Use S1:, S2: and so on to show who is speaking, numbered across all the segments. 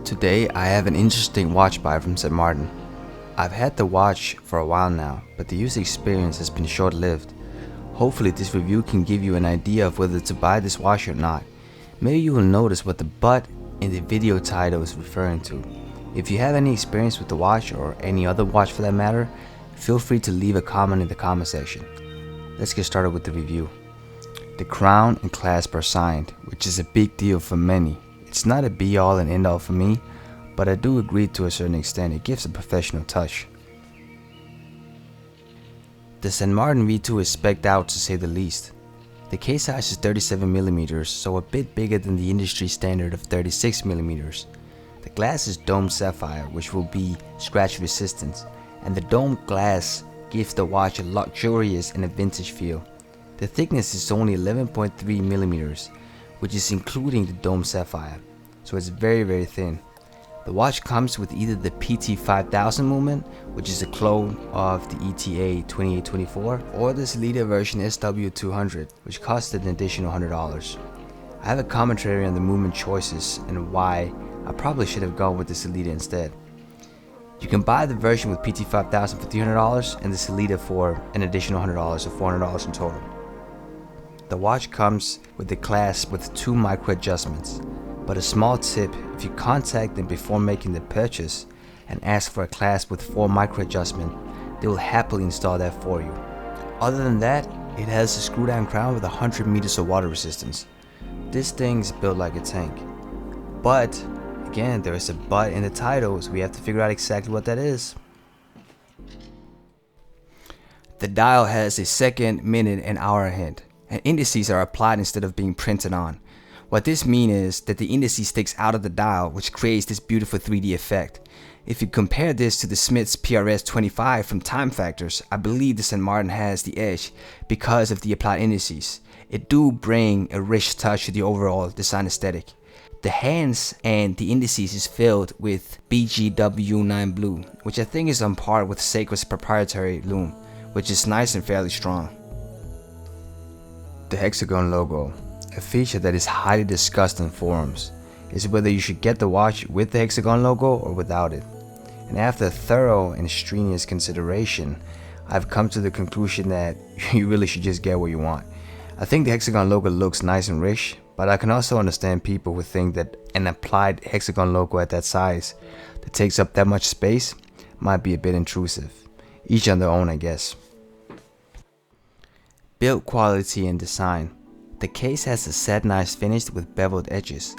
S1: Today I have an interesting watch buy from St. Martin. I've had the watch for a while now, but the user experience has been short-lived. Hopefully this review can give you an idea of whether to buy this watch or not. Maybe you will notice what the "but" in the video title is referring to. If you have any experience with the watch, or any other watch for that matter, feel free to leave a comment in the comment section. Let's get started with the review. The crown and clasp are signed, which is a big deal for many. It's not a be-all and end-all for me, but I do agree to a certain extent. It gives a professional touch. The St. Martin V2 is spec'd out to say the least. The case size is 37mm, so a bit bigger than the industry standard of 36mm. The glass is domed sapphire, which will be scratch resistant, and the domed glass gives the watch a luxurious and a vintage feel. The thickness is only 11.3mm, which is including the domed sapphire, so it's very thin. The watch comes with either the PT5000 movement, which is a clone of the ETA 2824, or the Sellita version SW200, which costs an additional $100. I have a commentary on the movement choices and why I probably should have gone with the Sellita instead. You can buy the version with PT5000 for $300 and the Sellita for an additional $100, so $400 in total. The watch comes with the clasp with 2 micro adjustments, but a small tip: if you contact them before making the purchase and ask for a clasp with 4 micro adjustment, they will happily install that for you. Other than that, it has a screw down crown with 100 meters of water resistance. This thing's built like a tank. But again, there is a but in the title, so we have to figure out exactly what that is. The dial has a second, minute, and hour hint, and indices are applied instead of being printed on. What this means is that the indices sticks out of the dial, which creates this beautiful 3D effect. If you compare this to the Smith's PRS 25 from Time Factors, I believe the St. Martin has the edge because of the applied indices. It do bring a rich touch to the overall design aesthetic. The hands and the indices is filled with BGW9 blue, which I think is on par with Seiko's proprietary lume, which is nice and fairly strong. The hexagon logo, a feature that is highly discussed in forums, is whether you should get the watch with the hexagon logo or without it. And after thorough and strenuous consideration, I've come to the conclusion that you really should just get what you want. I think the hexagon logo looks nice and rich, but I can also understand people who think that an applied hexagon logo at that size that takes up that much space might be a bit intrusive. Each on their own, I guess. Build quality and design. The case has a satinized finish with beveled edges.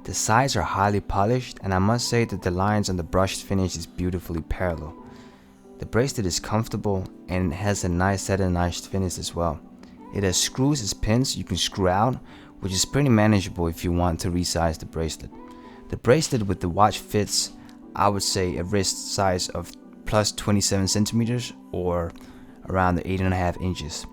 S1: The sides are highly polished, and I must say that the lines on the brushed finish is beautifully parallel. The bracelet is comfortable and has a nice satinized finish as well. It has screws as pins you can screw out, which is pretty manageable if you want to resize the bracelet. The bracelet with the watch fits, I would say, a wrist size of plus 27 centimeters or around the 8.5 inches.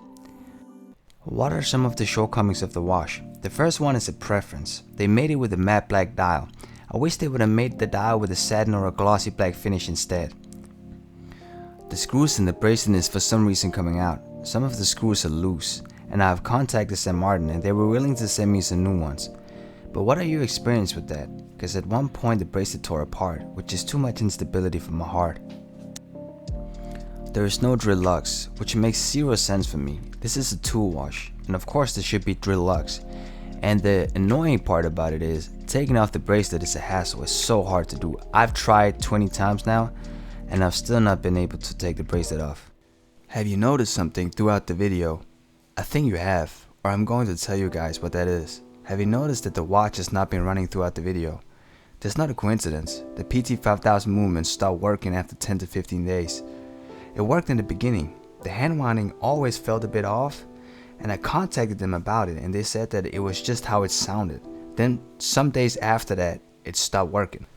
S1: What are some of the shortcomings of the watch? The first one is a preference. They made it with a matte black dial. I wish they would have made the dial with a satin or a glossy black finish instead. The screws in the bracelet is for some reason coming out. Some of the screws are loose, and I have contacted St. Martin and they were willing to send me some new ones. But what are your experience with that? Because at one point the bracelet tore apart, which is too much instability for my heart. There is no drill lux, which makes zero sense for me. This is a tool wash, and of course there should be drill lux. And the annoying part about it is, taking off the bracelet is a hassle. It's so hard to do. I've tried 20 times now, and I've still not been able to take the bracelet off. Have you noticed something throughout the video? I think you have, or I'm going to tell you guys what that is. Have you noticed that the watch has not been running throughout the video? That's not a coincidence. The PT5000 movement stopped working after 10 to 15 days. It worked in the beginning. The hand winding always felt a bit off, and I contacted them about it and they said that it was just how it sounded. Then some days after that, it stopped working.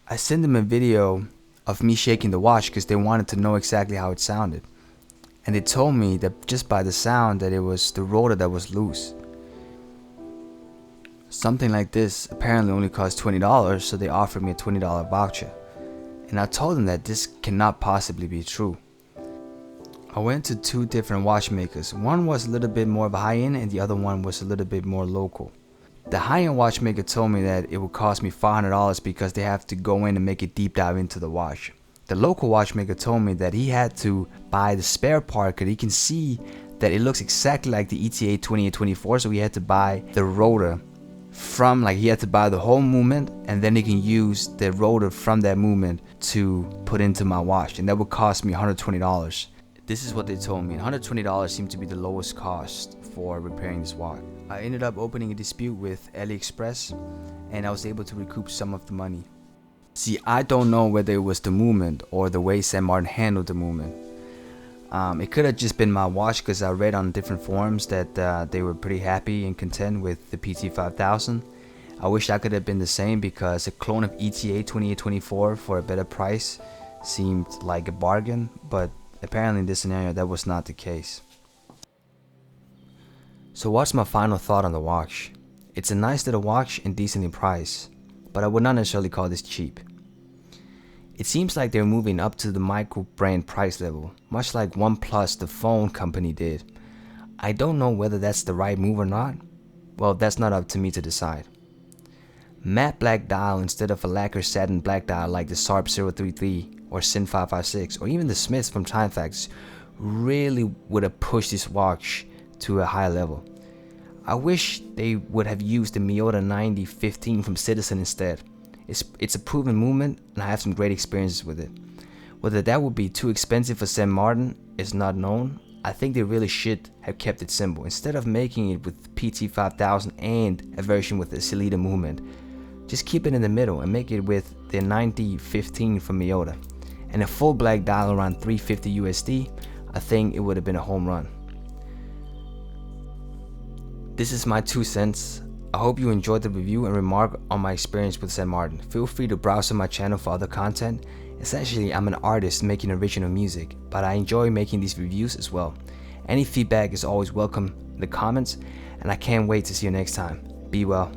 S1: I sent them a video of me shaking the watch because they wanted to know exactly how it sounded. And they told me that just by the sound that it was the rotor that was loose. Something like this apparently only cost $20, so they offered me a $20 voucher. And I told them that this cannot possibly be true. I went to two different watchmakers. One was a little bit more of a high-end and the other one was a little bit more local. The high-end watchmaker told me that it would cost me $500 because they have to go in and make a deep dive into the watch. The local watchmaker told me that he had to buy the spare part because he can see that it looks exactly like the ETA 2824, so he had to buy the rotor from, like, he had to buy the whole movement and then he can use the rotor from that movement to put into my watch, and that would cost me $120. This is what they told me. $120 seemed to be the lowest cost for repairing this watch. I ended up opening a dispute with AliExpress and I was able to recoup some of the money. See, I don't know whether it was the movement or the way St. Martin handled the movement. It could have just been my watch because I read on different forums that they were pretty happy and content with the PT5000. I wish I could have been the same because a clone of ETA 2824 for a better price seemed like a bargain, but apparently in this scenario that was not the case. So what's my final thought on the watch? It's a nice little watch and decently priced, but I would not necessarily call this cheap. It seems like they're moving up to the micro brand price level, much like OnePlus, the phone company, did. I don't know whether that's the right move or not. Well, that's not up to me to decide. Matte black dial instead of a lacquer satin black dial like the SARP 033 or SIN 556 or even the Smiths from Time Facts really would have pushed this watch to a high level. I wish they would have used the Miyota 9015 from Citizen instead. It's a proven movement and I have some great experiences with it. Whether that would be too expensive for St. Martin is not known. I think they really should have kept it simple instead of making it with PT5000 and a version with a Celita movement. Just keep it in the middle and make it with the 9015 from Miyota and a full black dial around 350 USD. I think it would have been a home run. This is my 2 cents. I hope you enjoyed the review and remark on my experience with St. Martin. Feel free to browse on my channel for other content. Essentially, I'm an artist making original music, but I enjoy making these reviews as well. Any feedback is always welcome in the comments, and I can't wait to see you next time. Be well.